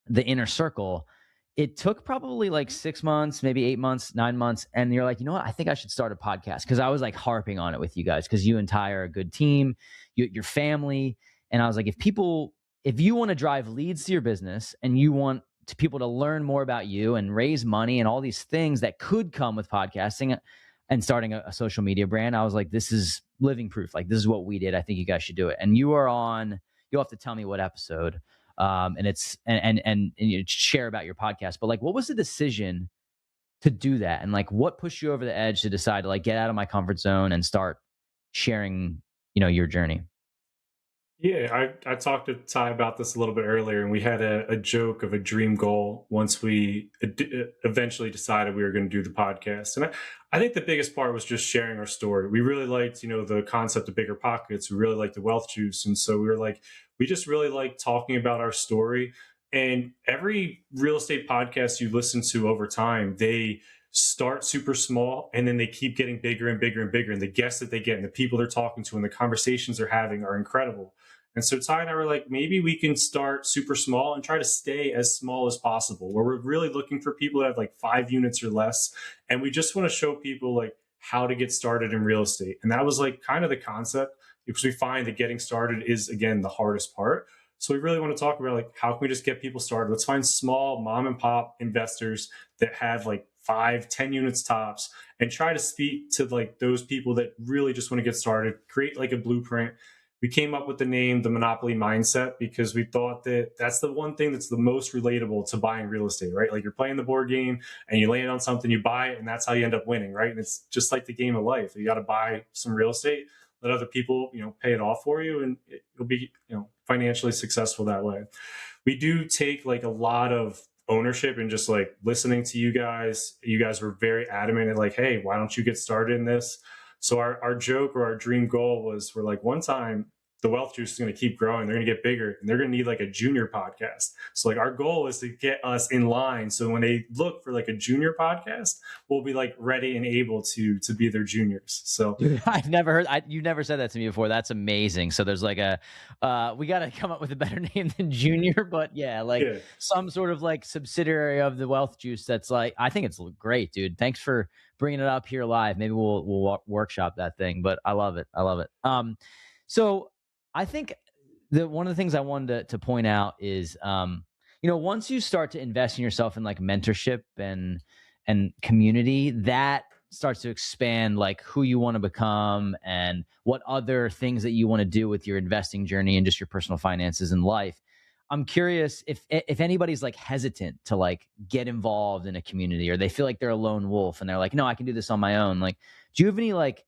the inner circle, it took probably like 6 months, maybe 8 months, 9 months, and you're like, you know what, I think I should start a podcast, because I was like harping on it with you guys because you and Ty are a good team, your family, and I was like, if you want to drive leads to your business and you want people to learn more about you and raise money and all these things that could come with podcasting and starting a social media brand, I was like, this is living proof. Like, this is what we did. I think you guys should do it. And you'll have to tell me what episode, and it's and you share about your podcast. But like, what was the decision to do that, and like, what pushed you over the edge to decide to like get out of my comfort zone and start sharing, your journey? Yeah, I talked to Ty about this a little bit earlier, and we had a joke of a dream goal once we eventually decided we were going to do the podcast. And I think the biggest part was just sharing our story. We really liked, the concept of bigger pockets. We really liked the wealth juice. And so we were like, we just really like talking about our story. And every real estate podcast you listen to over time, they start super small and then they keep getting bigger and bigger and bigger. And the guests that they get and the people they're talking to and the conversations they're having are incredible. And so Ty and I were like, maybe we can start super small and try to stay as small as possible, where we're really looking for people that have like 5 units or less. And we just want to show people like how to get started in real estate. And that was like kind of the concept, because we find that getting started is, again, the hardest part. So we really want to talk about like, how can we just get people started? Let's find small mom and pop investors that have like 5, 10 units tops, and try to speak to like those people that really just want to get started, create like a blueprint. We came up with the name the Monopoly Mindset because we thought that that's the one thing that's the most relatable to buying real estate, right? Like, you're playing the board game and you land on something, you buy it, and that's how you end up winning, right? And it's just like the game of life. You got to buy some real estate, let other people, pay it off for you, and you'll be, financially successful that way. We do take like a lot of ownership and just like listening to you guys. You guys were very adamant and like, hey, why don't you get started in this? So our joke or our dream goal was, we're like, one time the wealth juice is going to keep growing. They're going to get bigger, and they're going to need like a junior podcast. So like, our goal is to get us in line. So when they look for like a junior podcast, we'll be like ready and able to be their juniors. So Dude, you never said that to me before. That's amazing. So there's like we got to come up with a better name than junior, but yeah, like yeah. some sort of like subsidiary of the wealth juice. That's like, I think it's great, dude. Thanks for bringing it up here live. Maybe we'll workshop that thing, but I love it. I love it. So I think one of the things I wanted to point out is, once you start to invest in yourself in like mentorship and community, that starts to expand like who you want to become and what other things that you want to do with your investing journey and just your personal finances in life. I'm curious if anybody's like hesitant to like get involved in a community, or they feel like they're a lone wolf and they're like, no, I can do this on my own. Like, do you have any like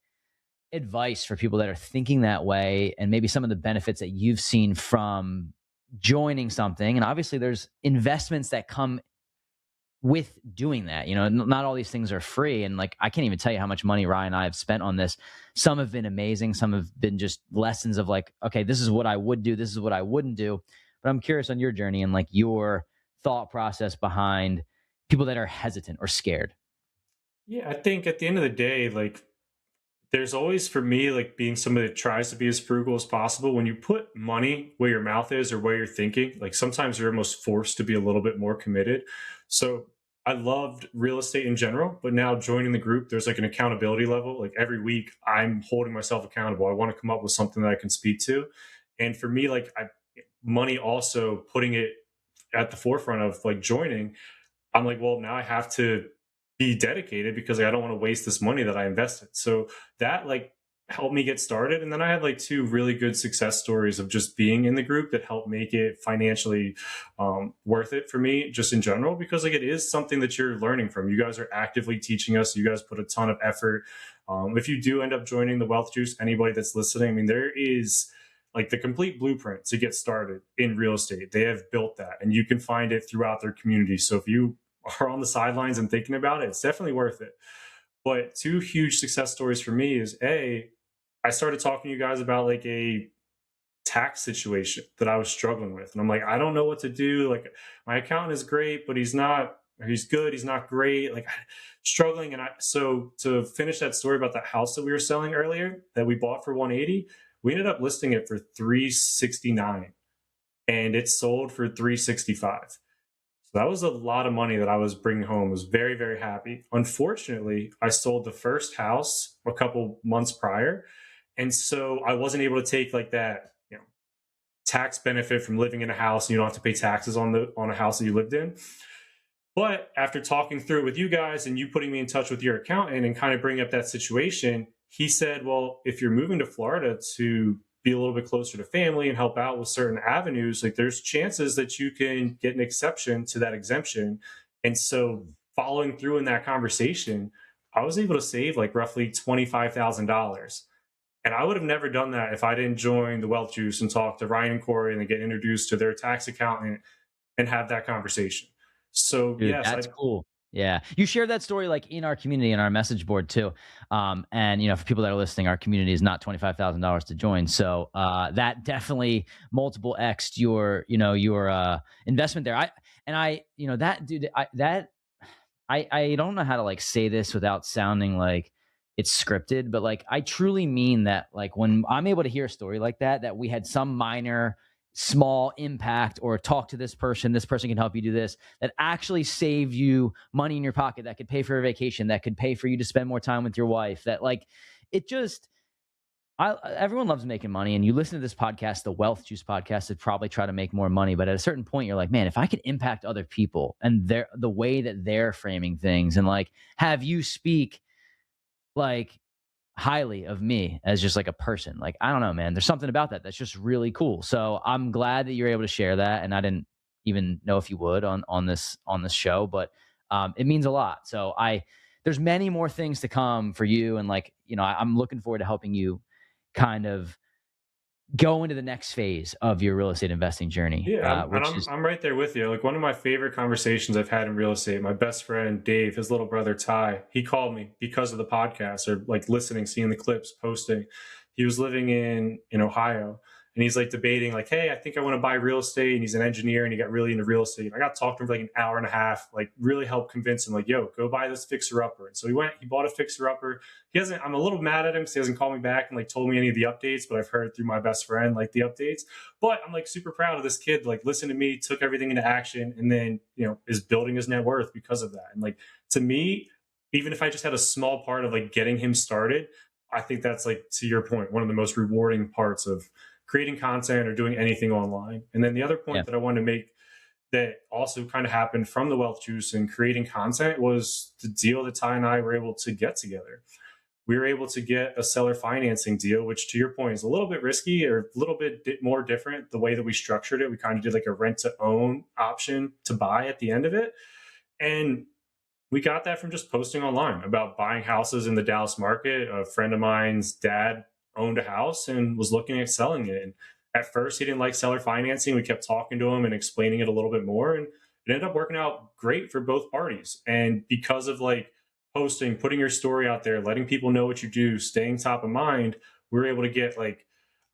advice for people that are thinking that way, and maybe some of the benefits that you've seen from joining something? And obviously there's investments that come with doing that. Not all these things are free. And like, I can't even tell you how much money Ryan and I have spent on this. Some have been amazing. Some have been just lessons of like, okay, this is what I would do. This is what I wouldn't do. But I'm curious on your journey and like your thought process behind people that are hesitant or scared. Yeah, I think at the end of the day, like there's always for me like being somebody that tries to be as frugal as possible. When you put money where your mouth is or where you're thinking, like sometimes you're almost forced to be a little bit more committed. So I loved real estate in general, but now joining the group, there's like an accountability level. Like every week I'm holding myself accountable. I want to come up with something that I can speak to. And for me, like money also putting it at the forefront of like joining, I'm like, well, now I have to be dedicated because like, I don't want to waste this money that I invested. So that like helped me get started. And then I had like two really good success stories of just being in the group that helped make it financially worth it for me, just in general, because like it is something that you're learning from. You guys are actively teaching us. You guys put a ton of effort. If you do end up joining the Wealth Juice, anybody that's listening, I mean, there is like the complete blueprint to get started in real estate. They have built that and you can find it throughout their community. So if you are on the sidelines and thinking about it, it's definitely worth it. But two huge success stories for me is I started talking to you guys about like a tax situation that I was struggling with. And I'm like, I don't know what to do. Like my accountant is great, but he's not, or he's good. He's not great. Like struggling. So to finish that story about that house that we were selling earlier that we bought for 180, we ended up listing it for 369 and it sold for 365. So that was a lot of money that I was bringing home. I was very, very happy. Unfortunately, I sold the first house a couple months prior. And so I wasn't able to take like that, tax benefit from living in a house. You don't have to pay taxes on a house that you lived in. But after talking through it with you guys and you putting me in touch with your accountant and kind of bring up that situation, he said, well, if you're moving to Florida to be a little bit closer to family and help out with certain avenues, like there's chances that you can get an exception to that exemption. And so following through in that conversation, I was able to save like roughly $25,000. And I would have never done that if I didn't join the Wealth Juice and talk to Ryan and Corey and then get introduced to their tax accountant and have that conversation. So Dude, yes, that's cool. Yeah. You shared that story like in our community, in our message board too. And for people that are listening, our community is not $25,000 to join. So that definitely multiple X'd your investment there. That dude, I don't know how to like say this without sounding like it's scripted, but like I truly mean that. Like when I'm able to hear a story like that we had some minor small impact, or talk to this person can help you do this, that actually save you money in your pocket, that could pay for a vacation, that could pay for you to spend more time with your wife, that like it just everyone loves making money. And you listen to this podcast, the Wealth Juice podcast, to probably try to make more money. But at a certain point, you're like, man, if I could impact other people and the way that they're framing things, and like have you speak like highly of me as just like a person, like I don't know, man, there's something about that that's just really cool. So I'm glad that you're able to share that. And I didn't even know if you would on this show, but it means a lot. So there's many more things to come for you. And like, I'm looking forward to helping you kind of go into the next phase of your real estate investing journey, yeah, and which is I'm right there with you. Like one of my favorite conversations I've had in real estate, my best friend Dave, his little brother Ty, he called me because of the podcast or like listening, seeing the clips, posting. He was living in Ohio, and he's like debating, like, hey, I think I want to buy real estate. And he's an engineer, and he got really into real estate. I got to talk to him for like an hour and a half, like really helped convince him, like, yo, go buy this fixer upper. And so he bought a fixer upper. I'm a little mad at him because he hasn't called me back and like told me any of the updates, but I've heard through my best friend like the updates. But I'm like super proud of this kid, like listened to me, took everything into action, and then is building his net worth because of that. And like to me, even if I just had a small part of like getting him started, I think that's, like, to your point, one of the most rewarding parts of creating content or doing anything online. And then the other yeah, point that I wanted to make that also kind of happened from the Wealth Juice and creating content was the deal that Ty and I were able to get together. We were able to get a seller financing deal, which to your point is a little bit risky or a little bit more different. The way that we structured it, we kind of did like a rent to own option to buy at the end of it. And We got that from just posting online about buying houses in the Dallas market. A friend of mine's dad owned a house and was looking at selling it. And at first, he didn't like seller financing. We kept talking to him and explaining it a little bit more, and it ended up working out great for both parties. And because of like posting, putting your story out there, letting people know what you do, staying top of mind, we were able to get like,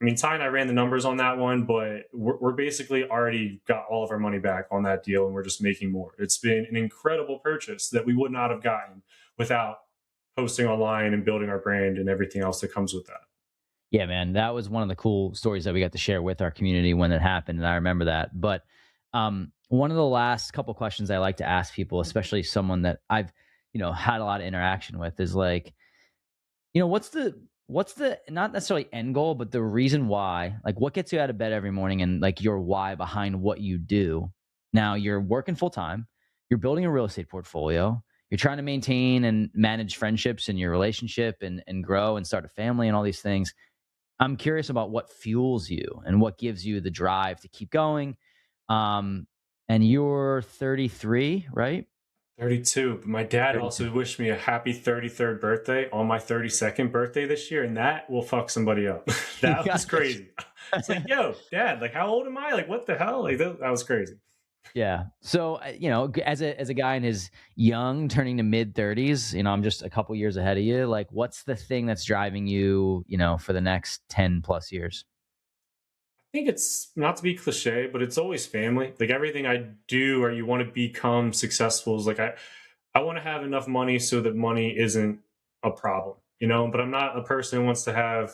I mean, Ty and I ran the numbers on that one, but we're basically already got all of our money back on that deal, and we're just making more. It's been an incredible purchase that we would not have gotten without posting online and building our brand and everything else that comes with that. Yeah, man, that was one of the cool stories that we got to share with our community when it happened, and I remember that. But one of the last couple questions I like to ask people, especially someone that I've, had a lot of interaction with, is like, what's the not necessarily end goal, but the reason why, like, what gets you out of bed every morning, and like your why behind what you do. Now you're working full time, you're building a real estate portfolio, you're trying to maintain and manage friendships in your relationship and grow and start a family and all these things. I'm curious about what fuels you and what gives you the drive to keep going. Um, and you're 33, right? 32. But my dad 32. also wished me a happy 33rd birthday on my 32nd birthday this year, and that will fuck somebody up. That was crazy. It's like, yo, dad, like, how old am I? Like, what the hell? Like, that was crazy. Yeah. So, as a guy in his young, turning to mid 30s, I'm just a couple years ahead of you. Like, what's the thing that's driving you, for the next 10 plus years? I think it's not to be cliche, but it's always family. Like everything I do or you want to become successful is like I want to have enough money so that money isn't a problem, but I'm not a person who wants to have,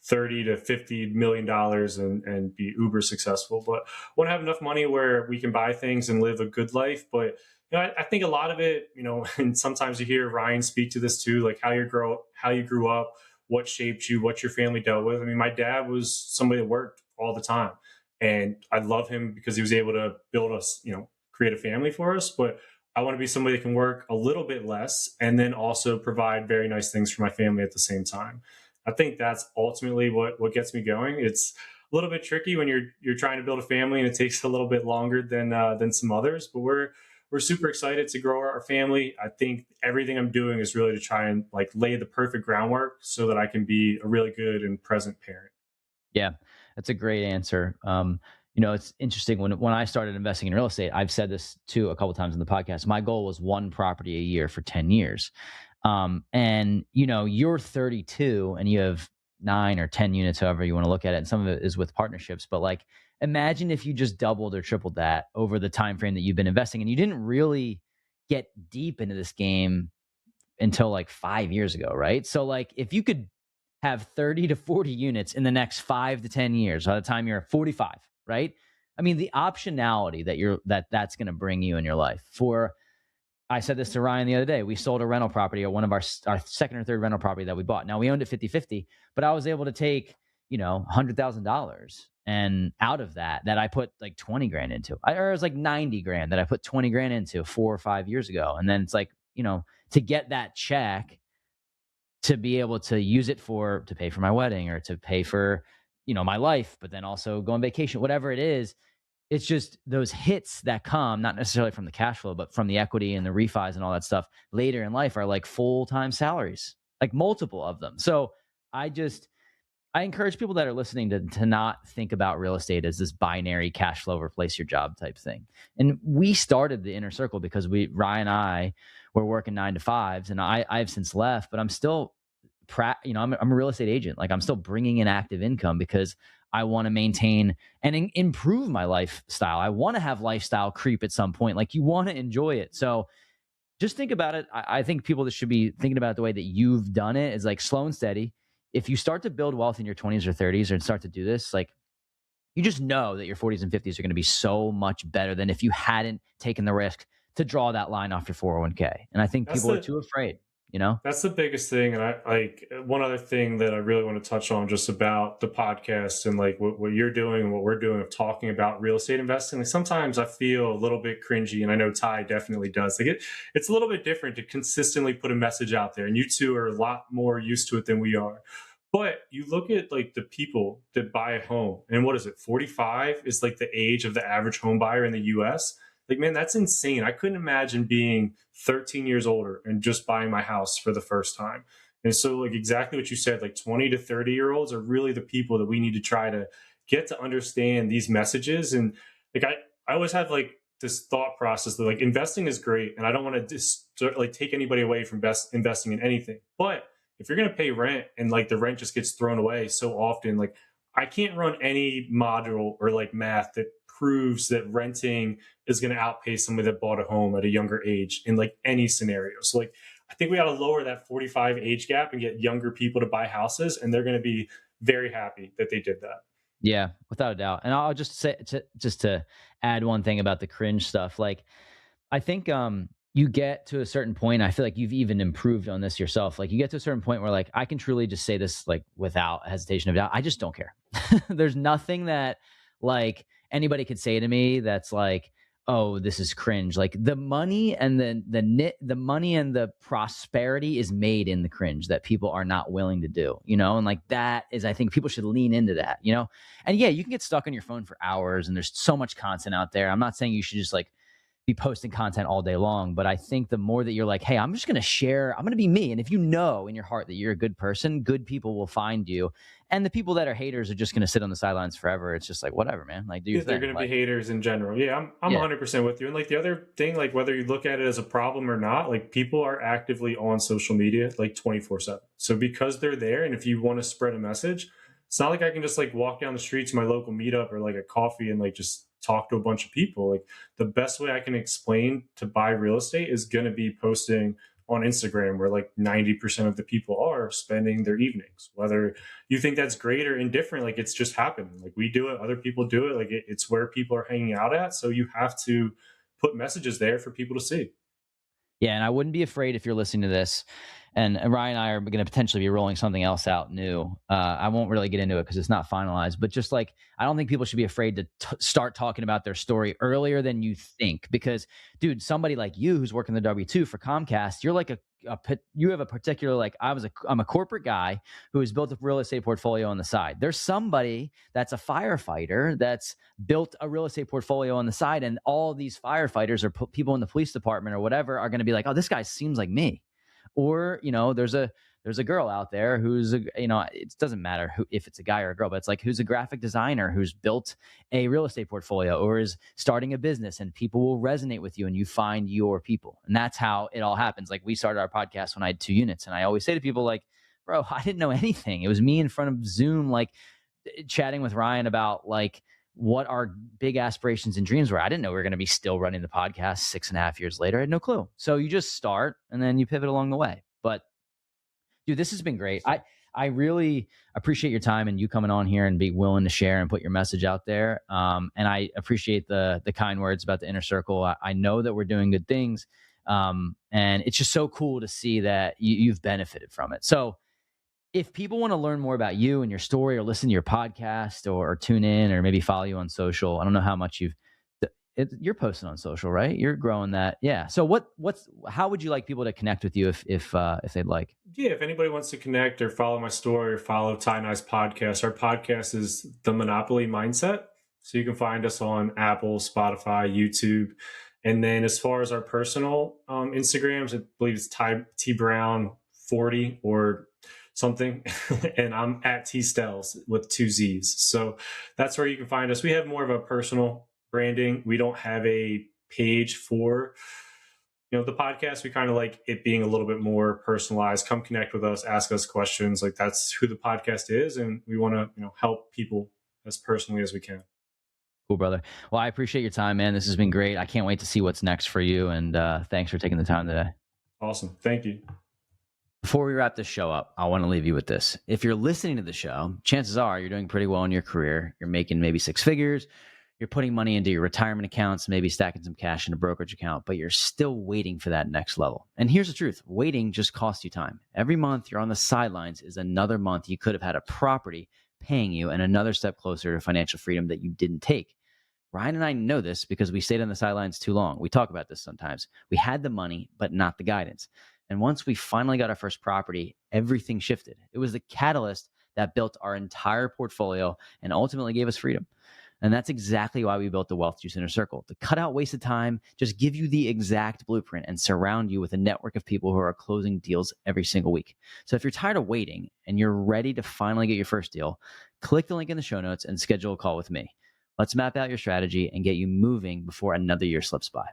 30 to 50 million dollars and be uber successful, but I want to have enough money where we can buy things and live a good life. But I think a lot of it, and sometimes you hear Ryan speak to this too, like how you grew up, what shaped you, what your family dealt with. I mean, my dad was somebody that worked all the time, and I love him because he was able to build us, create a family for us. But I want to be somebody that can work a little bit less and then also provide very nice things for my family at the same time. I think that's ultimately what gets me going. It's a little bit tricky when you're trying to build a family and it takes a little bit longer than some others. But we're super excited to grow our family. I think everything I'm doing is really to try and like lay the perfect groundwork so that I can be a really good and present parent. Yeah, that's a great answer. It's interesting when I started investing in real estate. I've said this too a couple times in the podcast. My goal was one property a year for 10 years. And you're 32 and you have 9 or 10 units, however you want to look at it. And some of it is with partnerships, but like, imagine if you just doubled or tripled that over the time frame that you've been investing, and you didn't really get deep into this game until like 5 years ago, right? So like, if you could have 30 to 40 units in the next 5 to 10 years by the time you're 45, right? I mean, the optionality that's going to bring you in your life. I said this to Ryan the other day. We sold a rental property, or one of our second or third rental property that we bought. Now we owned it 50-50, but I was able to take, $100,000, and out of that I put like 20 grand into. Or it was like 90 grand that I put 20 grand into 4 or 5 years ago. And then it's like, to get that check, to be able to use it to pay for my wedding, or to pay for, my life, but then also go on vacation, whatever it is. It's just those hits that come, not necessarily from the cash flow, but from the equity and the refis and all that stuff later in life, are like full-time salaries, like multiple of them. So I just, I encourage people that are listening to not think about real estate as this binary cash flow replace your job type thing. And we started the inner circle because Ryan and I were working 9 to 5s, and I've since left, but I'm still, I'm a real estate agent. Like, I'm still bringing in active income because I want to maintain and improve my lifestyle. I want to have lifestyle creep at some point. Like, you want to enjoy it. So just think about it. I think people that should be thinking about it the way that you've done it is like slow and steady. If you start to build wealth in your 20s or 30s and start to do this, like, you just know that your 40s and 50s are going to be so much better than if you hadn't taken the risk to draw that line off your 401k. And I think That's people are the too afraid, you know? That's the biggest thing. And I like one other thing that I really want to touch on just about the podcast and like what you're doing and what we're doing of talking about real estate investing. Like sometimes I feel a little bit cringy, and I know Ty definitely does. Like it's a little bit different to consistently put a message out there. And you two are a lot more used to it than we are. But you look at like the people that buy a home, and what is it? 45 is like the age of the average home buyer in the US. Like, man, that's insane. I couldn't imagine being 13 years older and just buying my house for the first time. And so, like, exactly what you said, like 20 to 30-year-olds are really the people that we need to try to get to understand these messages. And like, I always have like this thought process that like investing is great. And I don't want to just like take anybody away from best investing in anything. But if you're going to pay rent and like the rent just gets thrown away so often, like I can't run any module or like math that proves that renting is going to outpay somebody that bought a home at a younger age in like any scenario. So like I think we got to lower that 45 age gap and get younger people to buy houses, and they're going to be very happy that they did that. Yeah, without a doubt. And I'll just say just to add one thing about the cringe stuff. Like I think you get to a certain point. I feel like you've even improved on this yourself. Like you get to a certain point where like I can truly just say this like without hesitation of doubt. I just don't care. There's nothing that like anybody could say to me that's like, oh, this is cringe. Like the money and the money and the prosperity is made in the cringe that people are not willing to do, you know? And like that is, I think people should lean into that, you know? And yeah, you can get stuck on your phone for hours and there's so much content out there. I'm not saying you should just like be posting content all day long. But I think the more that you're like, hey, I'm just going to share, I'm going to be me. And if you know in your heart that you're a good person, good people will find you. And the people that are haters are just going to sit on the sidelines forever. It's just like, whatever, man. Like, do your They're thing. going to Like, be haters in general. Yeah, I'm yeah, 100% with you. And like the other thing, like whether you look at it as a problem or not, like people are actively on social media like 24/7. So because they're there, and if you want to spread a message, it's not like I can just like walk down the street to my local meetup or like a coffee and like just talk to a bunch of people. Like the best way I can explain to buy real estate is going to be posting on Instagram, where like 90% of the people are spending their evenings. Whether you think that's great or indifferent, like it's just happening. Like we do it, other people do it. Like it's where people are hanging out at. So you have to put messages there for people to see. yeah. And I wouldn't be afraid if you're listening to this. And Ryan and I are going to potentially be rolling something else out new. I won't really get into it because it's not finalized. But just like, I don't think people should be afraid to start talking about their story earlier than you think. Because, dude, somebody like you who's working the W-2 for Comcast, you're like you have a particular, like I'm a corporate guy who has built a real estate portfolio on the side. There's somebody that's a firefighter that's built a real estate portfolio on the side, and all these firefighters or people in the police department or whatever are going to be like, oh, this guy seems like me. Or, you know, there's a girl out there who's it doesn't matter who, if it's a guy or a girl, but it's like who's a graphic designer who's built a real estate portfolio or is starting a business, and people will resonate with you and you find your people. And that's how it all happens. Like we started our podcast when I had 2 units, and I always say to people like, bro, I didn't know anything. It was me in front of Zoom, like chatting with Ryan about like what our big aspirations and dreams were. I didn't know we were going to be still running the podcast 6.5 years later. I had no clue. So you just start and then you pivot along the way. But dude, this has been great. I really appreciate your time and you coming on here and being willing to share and put your message out there. And I appreciate the kind words about the inner circle. I know that we're doing good things. And it's just so cool to see that you've benefited from it. So if people want to learn more about you and your story, or listen to your podcast, or tune in, or maybe follow you on social, I don't know how much you're posting on social, right? You're growing that. Yeah. So how would you like people to connect with you if they'd like? Yeah, if anybody wants to connect or follow my story or follow Ty and I's podcast, our podcast is The Monopoly Mindset. So you can find us on Apple, Spotify, YouTube. And then as far as our personal Instagrams, I believe it's Ty T Brown 40 or something. And I'm at T Stels with 2 Z's. So that's where you can find us. We have more of a personal branding. We don't have a page for the podcast. We kind of like it being a little bit more personalized. Come connect with us, ask us questions. Like that's who the podcast is, and we want to help people as personally as we can. Cool, brother. Well, I appreciate your time, man. This has been great. I can't wait to see what's next for you, and thanks for taking the time today. Awesome. Thank you. Before we wrap this show up, I want to leave you with this. If you're listening to the show, chances are you're doing pretty well in your career. You're making maybe 6 figures. You're putting money into your retirement accounts, maybe stacking some cash in a brokerage account, but you're still waiting for that next level. And here's the truth. Waiting just costs you time. Every month you're on the sidelines is another month you could have had a property paying you and another step closer to financial freedom that you didn't take. Ryan and I know this because we stayed on the sidelines too long. We talk about this sometimes. We had the money, but not the guidance. And once we finally got our first property, everything shifted. It was the catalyst that built our entire portfolio and ultimately gave us freedom. And that's exactly why we built the Wealth Juice Inner Circle, to cut out wasted time, just give you the exact blueprint, and surround you with a network of people who are closing deals every single week. So if you're tired of waiting and you're ready to finally get your first deal, click the link in the show notes and schedule a call with me. Let's map out your strategy and get you moving before another year slips by.